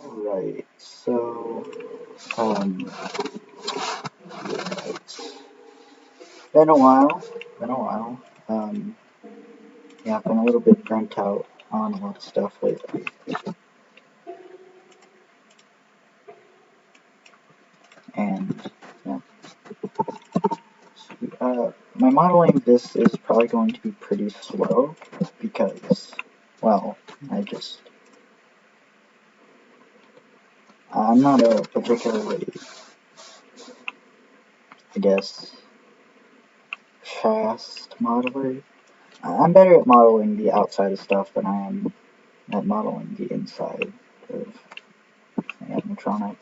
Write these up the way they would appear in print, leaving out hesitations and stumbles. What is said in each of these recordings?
Right, so, um, it's been a while, been a while. Um, yeah, I've been a little bit burnt out on a lot of stuff lately. And, yeah, my modeling this is probably going to be pretty slow because, well, I'm not a particularly, I guess, fast modeler. I'm better at modeling the outside of stuff than I am at modeling the inside of animatronic.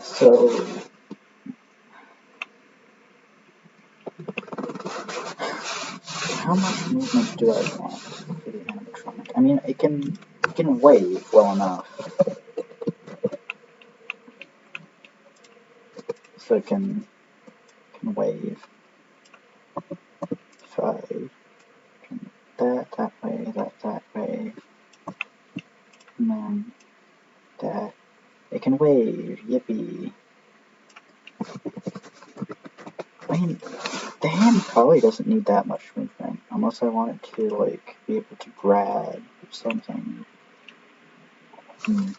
So, how much movement do I want for the animatronic? I mean, it can wave well enough, so it can wave. If I turn that way, that way, and then that, it can wave. Yippee! I mean, the hand probably doesn't need that much movement, unless I want it to like be able to grab something. Hmm.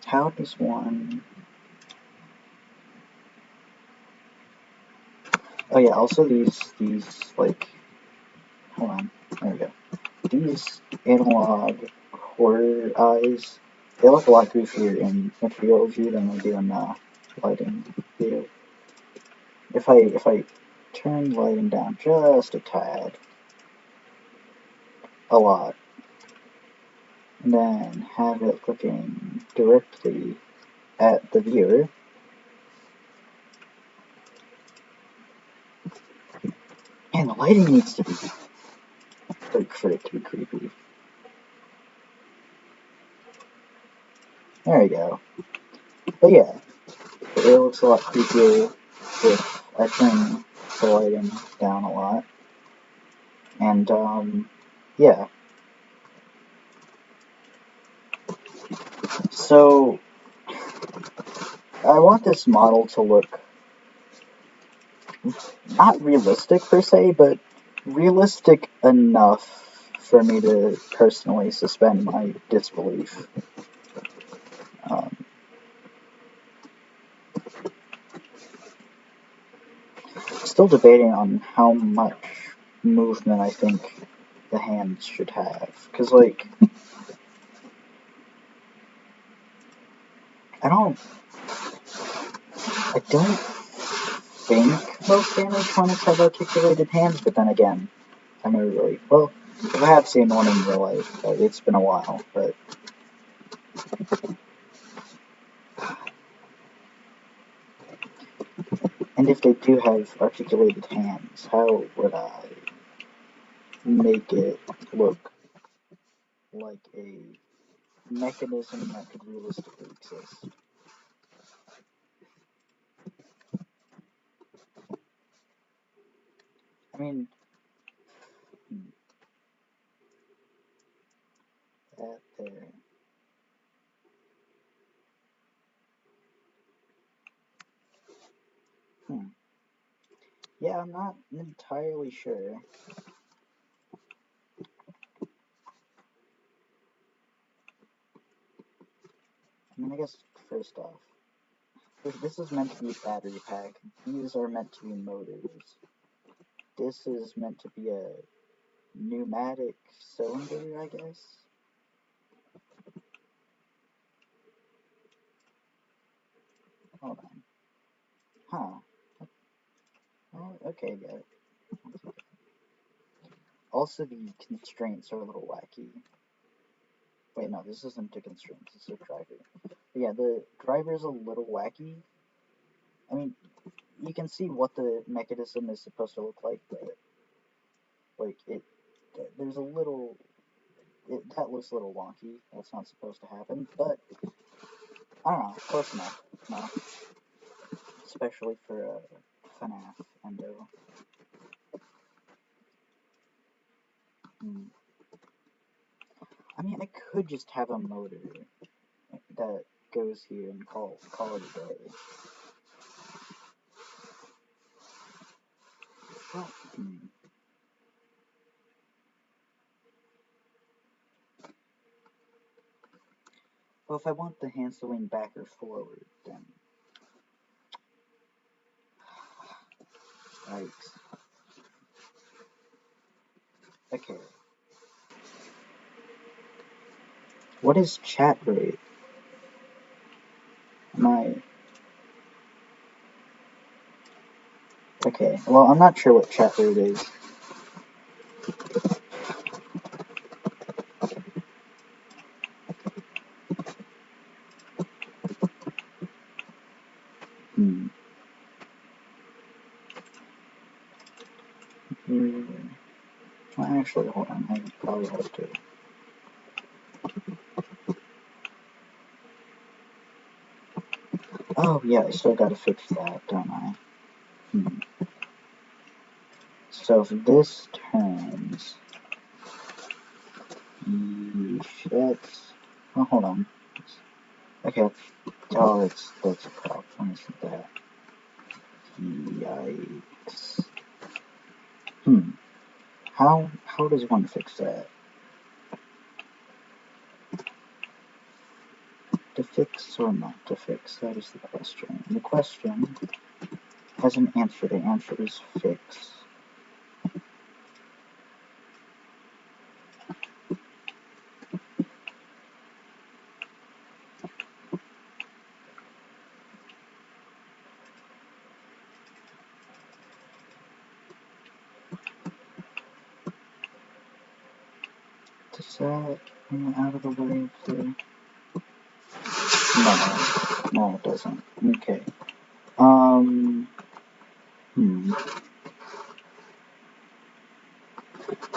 How does one? Oh yeah, also these like, hold on, there we go. These analog horror eyes, they look a lot goofier in material view than they do in lighting view. If I turn lighting down just a tad, a lot, and then have it looking directly at the viewer, and the lighting needs to be like for it to be creepy. There we go. But yeah, it looks a lot creepier if I turn the lighting down a lot. And yeah. So I want this model to look not realistic per se, but realistic enough for me to personally suspend my disbelief. Um, Still debating on how much movement I think the hands should have, because like I don't, I don't think most animatronics have articulated hands, but then again, I never really, well, if I have seen one in real life, it's been a while, but and if they do have articulated hands, how would I make it look like a mechanism that could realistically exist? I mean, that there. Hmm. Yeah, I'm not entirely sure. I mean, I guess first off, this is meant to be a battery pack. These are meant to be motors. This is meant to be a pneumatic cylinder, I guess. Hold on. Huh. Oh, okay, got it. Also, the constraints are a little wacky. Wait, no, this isn't a constraint. This is a driver. But yeah, the driver is a little wacky. I mean, you can see what the mechanism is supposed to look like, but like there's a little that looks a little wonky. That's not supposed to happen, but I don't know, close enough. No, especially for a FNAF endo. Hmm. I mean, I could just have a motor that goes here and call it a day. Well, well, if I want the handling back or forward, then yikes. Okay. What is chat rate? Am I... Okay, well, I'm not sure what chat rate is. Well, actually, hold on, I probably have to. Oh, yeah, I still gotta fix that, don't I? So if this turns... That's... Oh, hold on. Okay, oh, that's a problem, isn't that? Yikes. How does one fix that? To fix or not to fix? That is the question. And the question has an answer. The answer is fix. To set out of the way of the... No, it doesn't. Okay.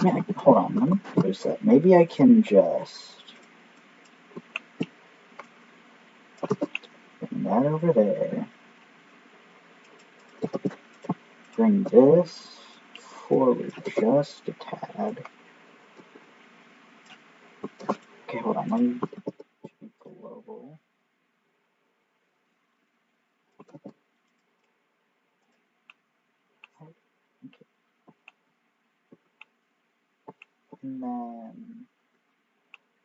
Yeah, hold on, let me close that. Maybe I can just bring that over there. Bring this forward just a tad. Okay, hold on, let me be global. Okay. And then,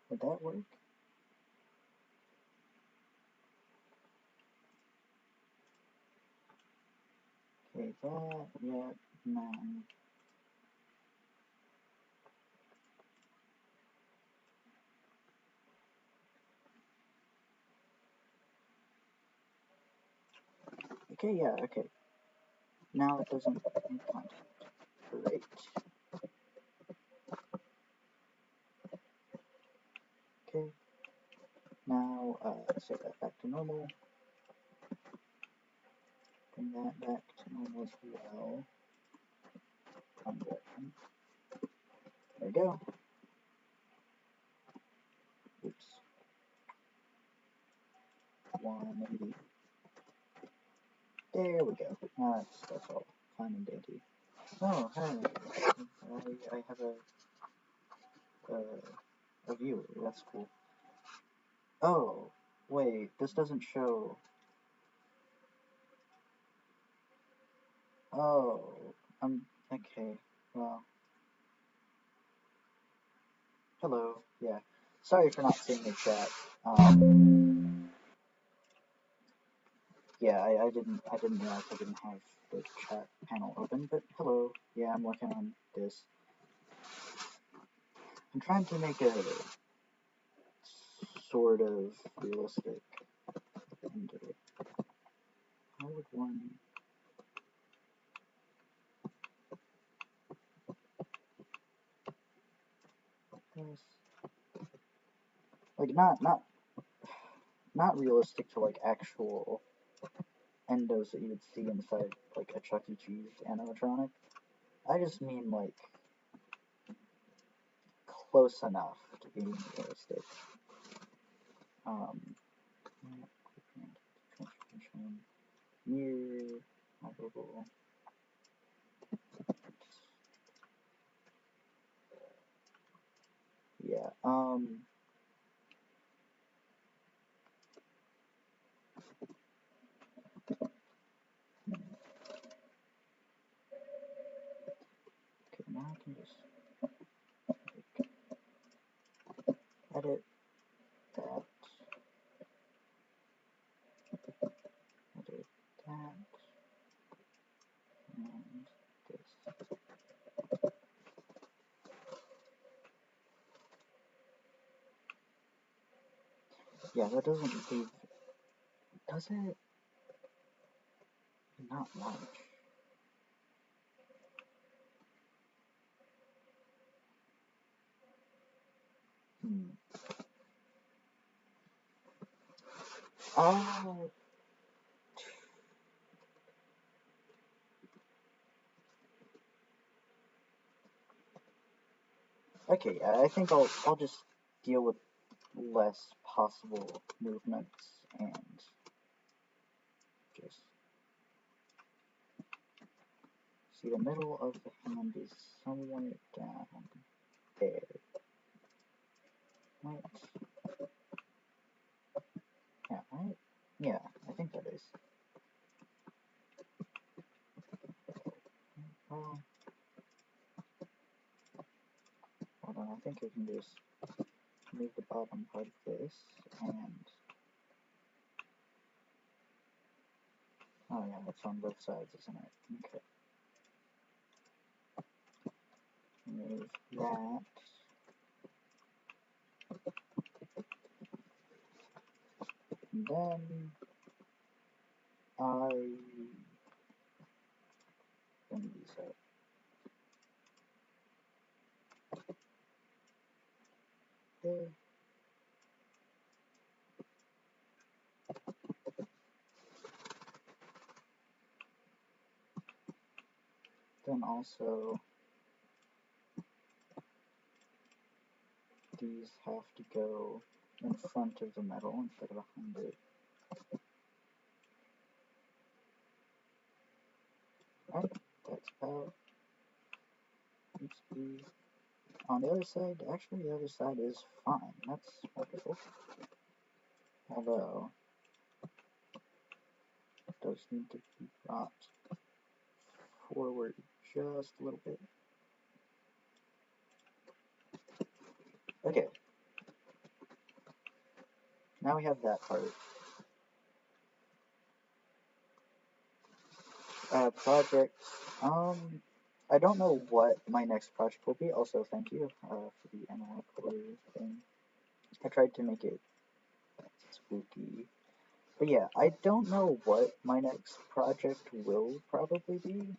would that work? Okay, that, yeah, and then... Okay, yeah, okay. Now it doesn't make contact. Great. Okay. Now, set that back to normal. Bring that back to normal as well. There we go. Oops. 180. There we go. That's all fine and dandy. Oh, hey. I have a viewer. That's cool. Oh, wait. This doesn't show. Oh, okay. Well. Hello. Yeah. Sorry for not seeing the chat. Yeah, I didn't realize I didn't have the chat panel open, but hello. Yeah, I'm working on this. I'm trying to make a sort of realistic ender. How would one... This? Like, not realistic to, like, actual endos that you would see inside, like, a Chuck E. Cheese animatronic. I just mean, like, close enough to being realistic. Transformation near measurable. Yeah. Okay, now I can just edit that. Edit that. And this. Yeah, that doesn't leave. Does it? Not much. Oh. Okay, yeah, I think I'll just deal with less possible movements and just see the middle of the hand is somewhere down there. Right? Yeah, right? Yeah, I think that is. Well, hold on, I think I can just move the bottom part of this and... Oh yeah, it's on both sides, isn't it? Okay. Move that. And then I bring these up. There. Then also these have to go in front of the metal instead of behind it. Right, that's about needs to be on the other side. Actually, the other side is fine. That's wonderful. Although, it does need to be brought forward just a little bit. Okay. Now we have that part. Project. I don't know what my next project will be. Also, thank you for the analog color thing. I tried to make it spooky. But yeah, I don't know what my next project will probably be.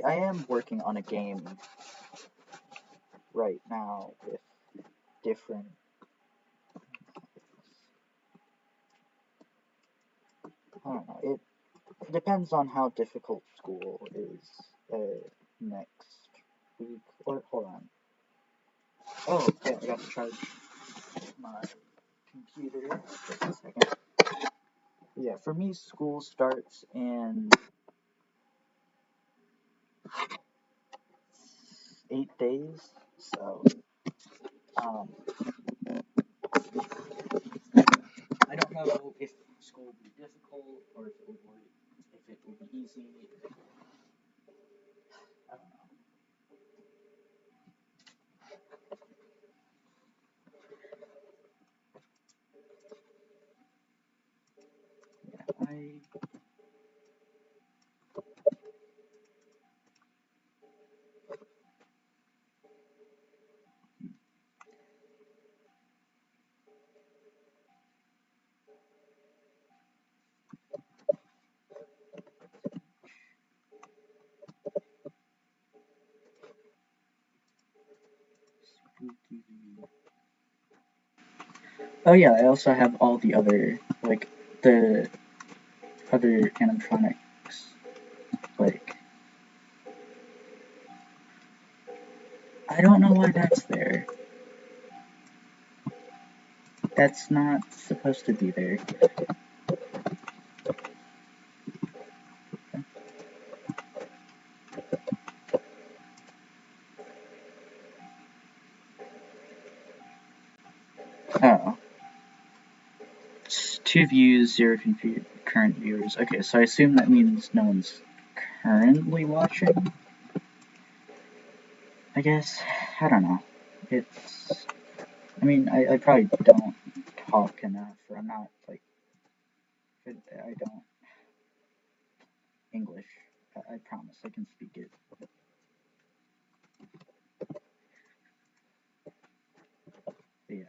I am working on a game right now with different... I don't know. It depends on how difficult school is next week. Or hold on. Oh, yeah, I got to charge my computer. Just a second. Yeah, for me, school starts in 8 days. So, I don't know if school will be difficult or if it will be easy. I don't know. Yeah, Oh yeah, I also have all the other, like, the other animatronics, like, I don't know why that's there. That's not supposed to be there. Oh. 2 views, 0 current viewers. Okay, so I assume that means no one's currently watching? I guess. I don't know. It's. I mean, I probably don't talk enough, or I'm not, like. I don't. English. I promise I can speak it. But yeah,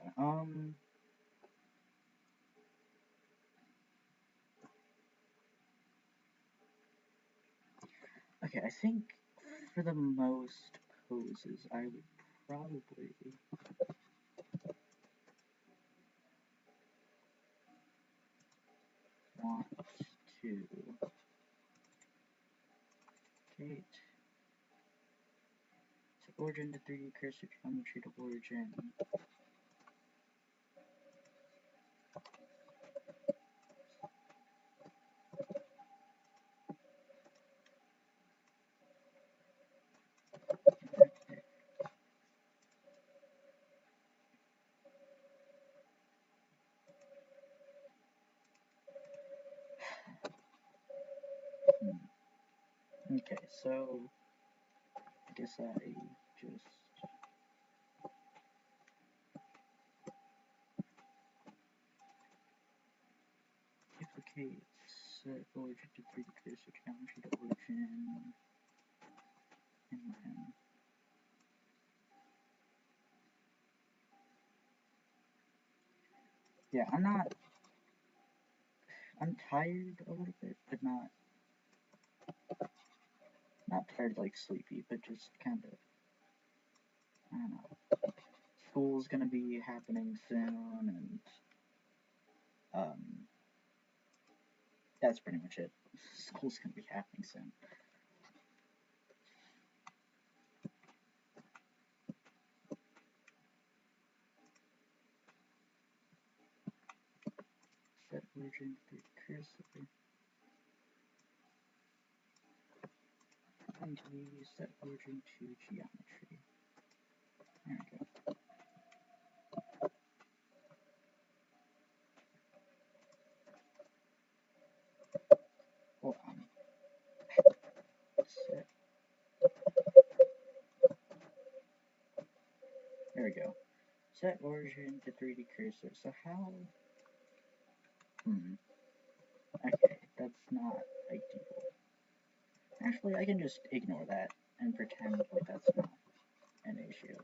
okay, I think for the most poses, I would probably want to date set origin to 3D cursor geometry to origin. Okay, so I guess I just duplicate set origin to 3D cursor geometry to origin, and then yeah, I'm tired a little bit, but not tired like sleepy, but just kind of, I don't know. School's gonna be happening soon, and um, that's pretty much it. School's gonna be happening soon. Set origin to cursor, and we set origin to geometry. There we go. Hold on. Set. There we go. Set origin to 3D cursor. So how? Okay, that's not ideal. Actually, I can just ignore that and pretend like that's not an issue.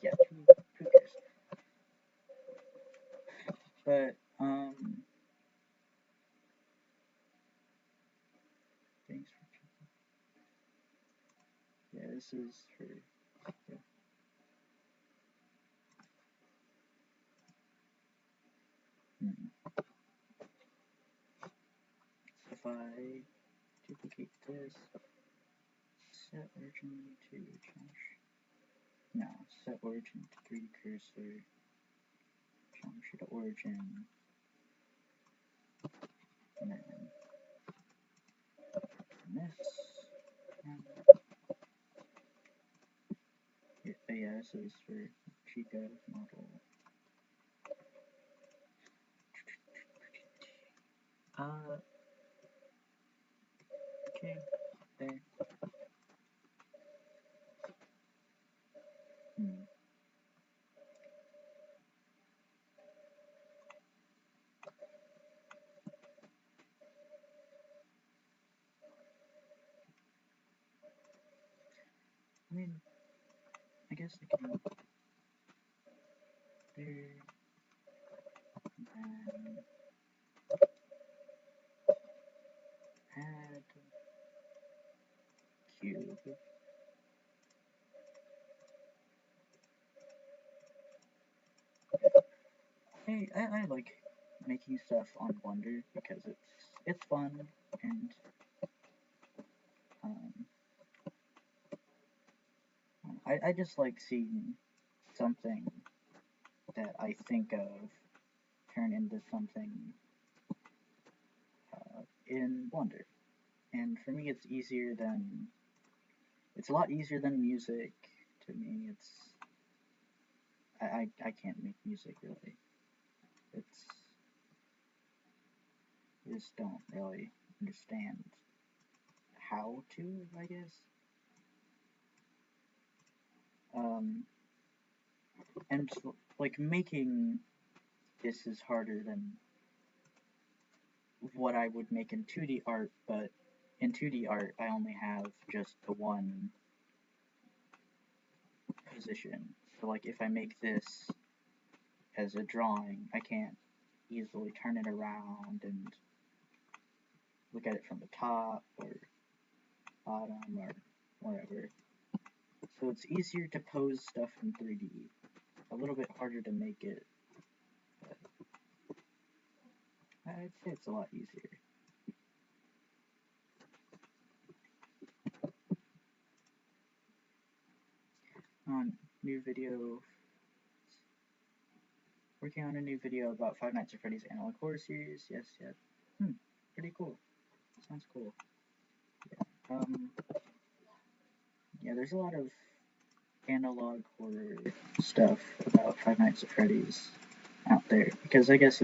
Yeah, who cares? But, thanks for checking. Yeah, this is for, yeah. So if I duplicate this, set origin to geometry. No, set origin to 3D cursor, geometry to origin, and then this. And yeah, this is for Chica model. Okay, there. I mean, I guess I can there, and add cube. Hey, I like making stuff on Blender because it's fun and um I just like seeing something that I think of turn into something in Blender. And for me, it's a lot easier than music. To me, I can't make music really. I just don't really understand how to, I guess. And like making this is harder than what I would make in 2D art, but in 2D art, I only have just the one position. So like if I make this as a drawing, I can't easily turn it around and look at it from the top or bottom or wherever. So it's easier to pose stuff in 3D. A little bit harder to make it, but I'd say it's a lot easier. On new video, working on a new video about Five Nights at Freddy's Analog Horror series. Yes, yeah. Pretty cool. Sounds cool. Yeah. Yeah, there's a lot of analog horror stuff about Five Nights at Freddy's out there because I guess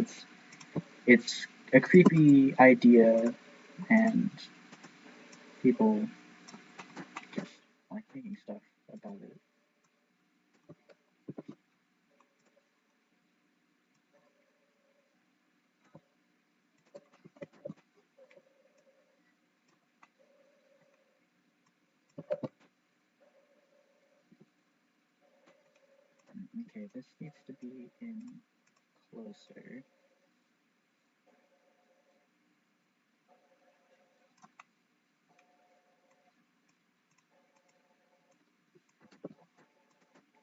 it's a creepy idea and people just like making stuff about it. Okay, this needs to be in closer.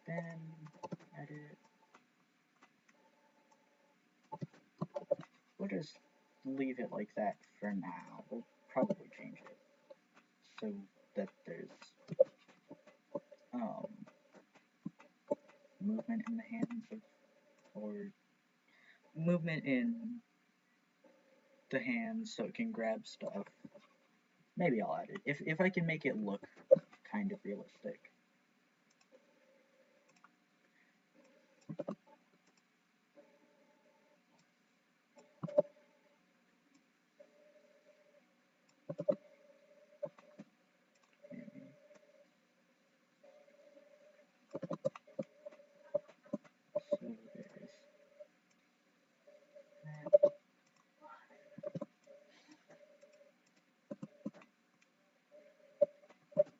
Then edit. We'll just leave it like that for now. We'll probably change it so that there's movement in the hands or movement in the hands so it can grab stuff. Maybe I'll add it if I can make it look kind of realistic. So there's that.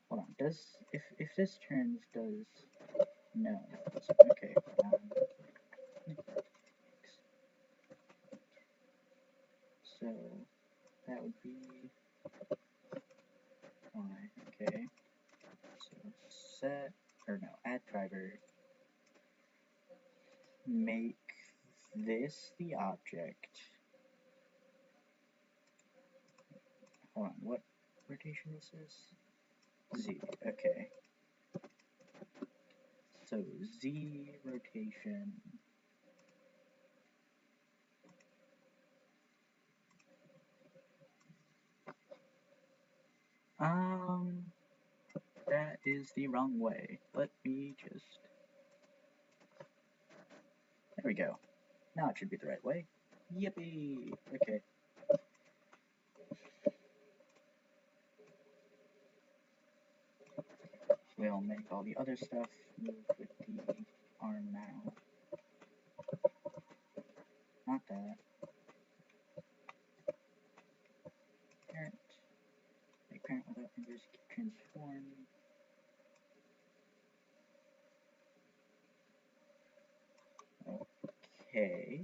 Hold on. If this turns does no? Okay. So that would be why. Okay. So set or no add driver. Make this the object. Hold on. What rotation is this? Z. Okay. So Z rotation. That is the wrong way. Let me just. There we go. Now it should be the right way. Yippee! Okay. We'll make all the other stuff move with the arm now. Not that. Parent. Make parent without members transform. Okay.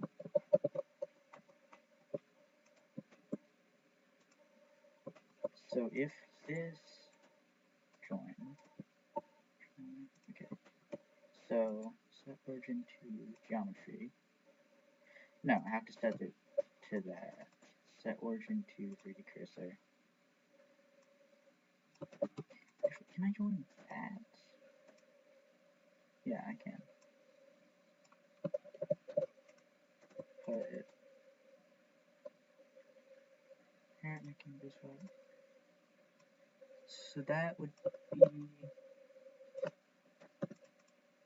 So if this join. Okay. So set origin to geometry. No, I have to set it to that. Set origin to 3D cursor. Actually, can I join that? Yeah, I can. But parent making this one. So that would be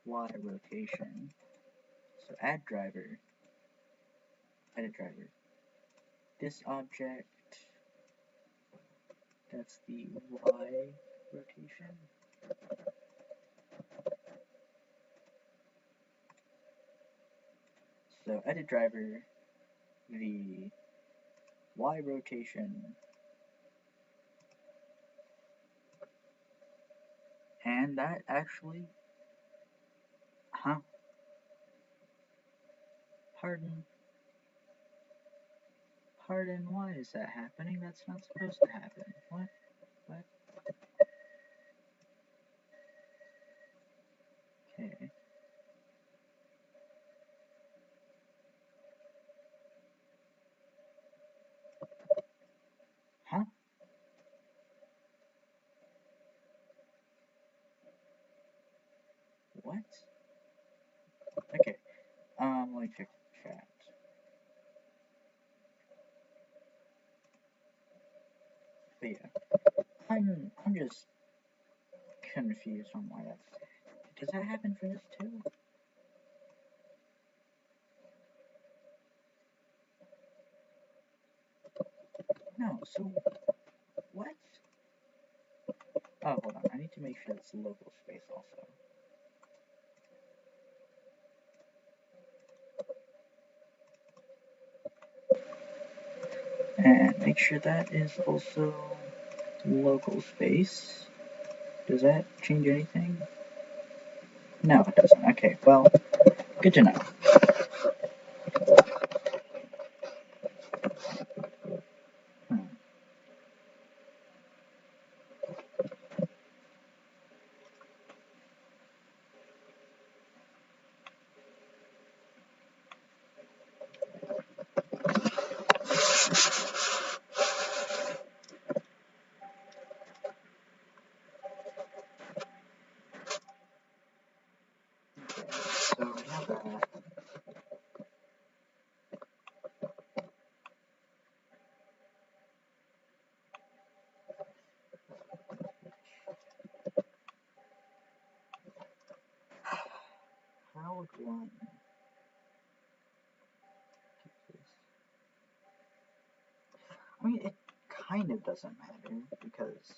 Y rotation. So add driver. Edit driver. This object, that's the Y rotation. So edit driver, the Y rotation, and that actually, huh? Pardon, why is that happening? That's not supposed to happen. What? Okay. Huh? What? Okay. Let me check the chat. But yeah, I'm just confused on why that's. Does that happen for this too? No. So what? Oh, hold on. I need to make sure it's local space also. And make sure that is also local space. Does that change anything? No, it doesn't. Okay, well, good to know. Hmm. Okay, so we have that. How would one do this? I mean, it kind of doesn't matter because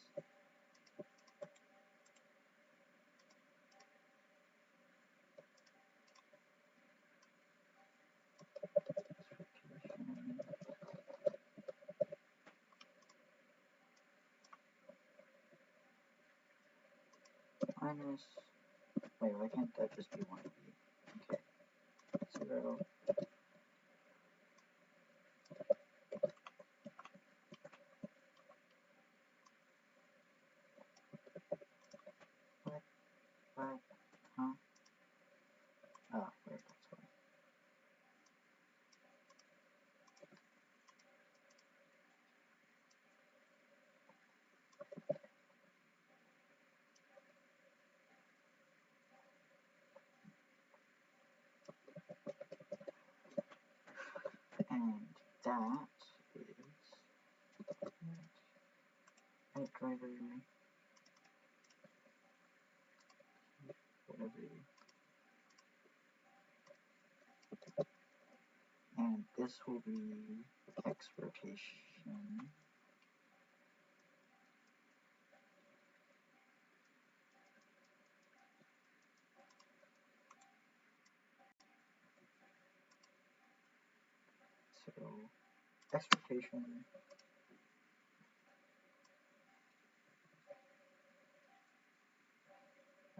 minus. Wait, why can't that just be 1b? Okay, 0. What? What? Huh? Oh, wait, that's why. And that is edit driver, whatever. And this will be X rotation. So X rotation.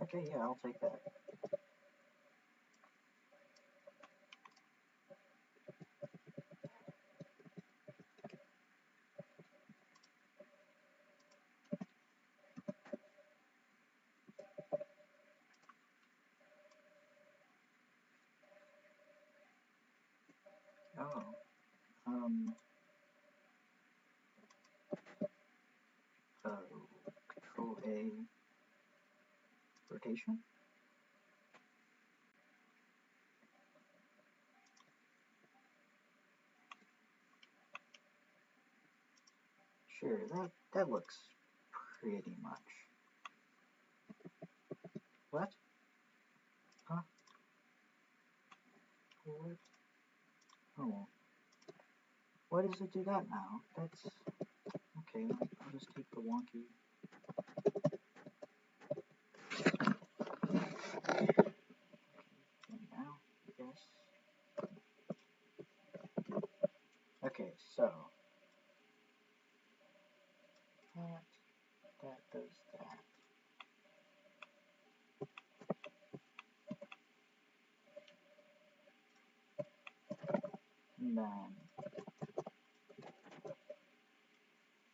Okay, yeah, I'll take that. Oh, Control A rotation. Sure, that looks pretty much. What? Huh? What? Oh. Why does it do that now? That's... Okay, I'll just take the wonky. And now, yes. Okay, so... That does that. And then...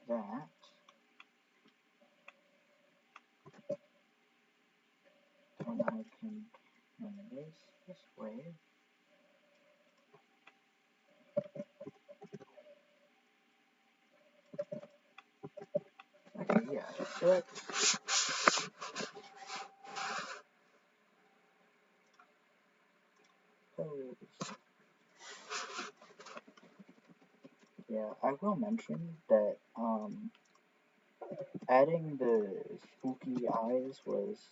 That... And I can turn this way. Okay, yeah, so that's... Yeah, I will mention that, adding the spooky eyes was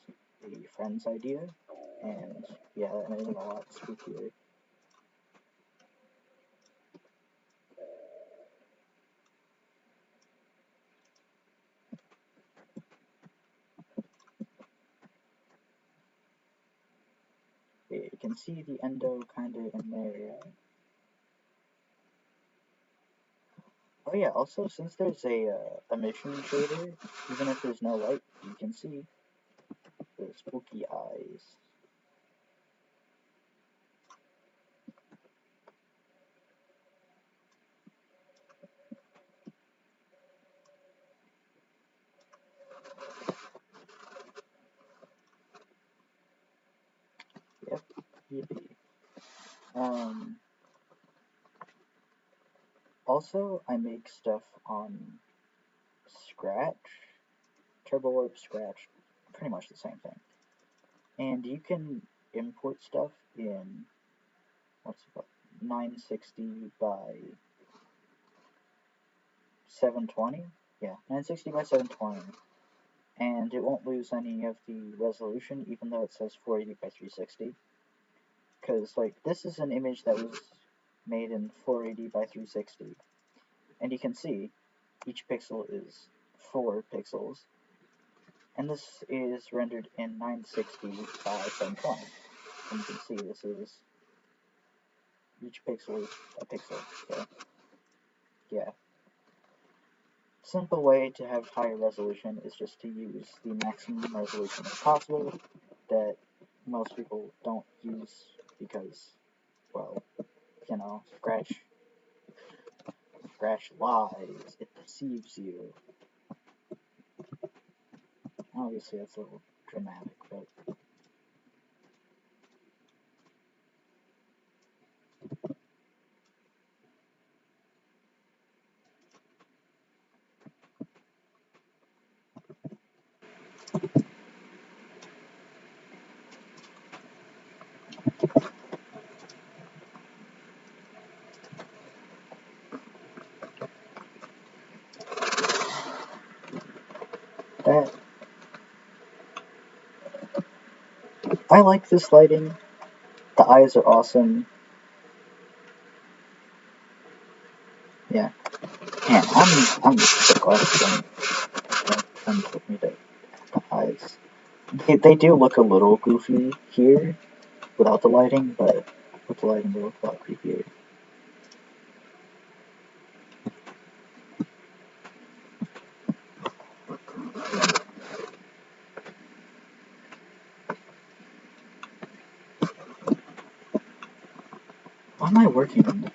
a friend's idea, and yeah, that made it a lot spookier. You can see the endo kind of in there. Oh yeah, also since there's a emission shader, even if there's no light, you can see the spooky eyes. Yep, yippee. Also, I make stuff on Scratch, TurboWarp, Scratch, pretty much the same thing. And you can import stuff in, what's it called, 960 by 720? Yeah, 960 by 720. And it won't lose any of the resolution, even though it says 480 by 360. Because, like, this is an image that was made in 480 by 360. And you can see each pixel is 4 pixels. And this is rendered in 960 by 720. And you can see this is, each pixel is a pixel. So, yeah. Simple way to have higher resolution is just to use the maximum resolution as possible that most people don't use because, well, you know, Scratch lies, it deceives you. Obviously that's a little dramatic, but... That... I like this lighting. The eyes are awesome. Yeah. Man, I'm so glad friend told me to the eyes. They do look a little goofy here without the lighting, but with the lighting they look a lot creepier. Why am I working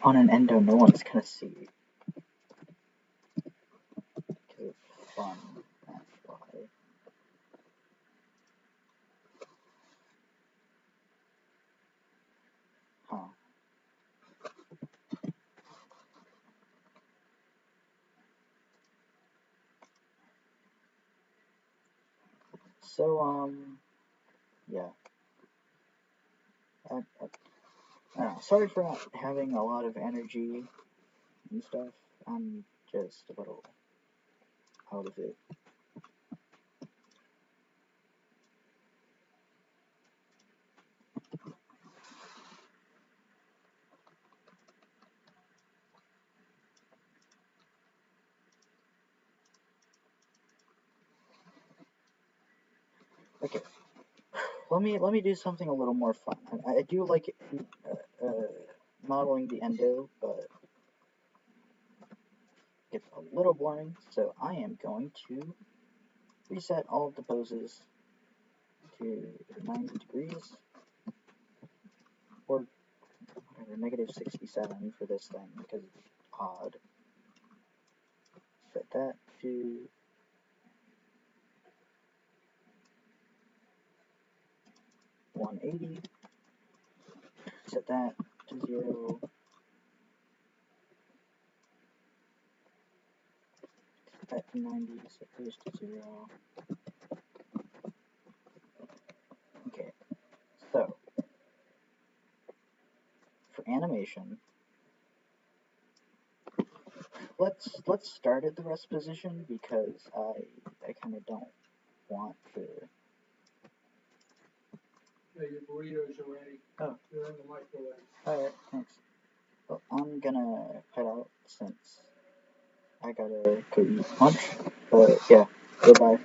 on an endo no one's gonna see? Because it's fun, that's why. Huh. So, yeah. I don't know. Sorry for not having a lot of energy and stuff. I'm just a little out of it. Okay, let me do something a little more fun. I do like modeling the endo, but it's a little boring, so I am going to reset all of the poses to 90 degrees, or whatever, negative 67 for this thing, because it's odd. Set that to 180. Set that to 0. Set that to 90. Set those to 0. Okay, so for animation, let's start at the rest position because I kind of don't want to. Yeah, your burritos are ready. Oh. They're in the microwave. Alright, thanks. Well, I'm gonna head out since I gotta go eat lunch. But yeah, goodbye.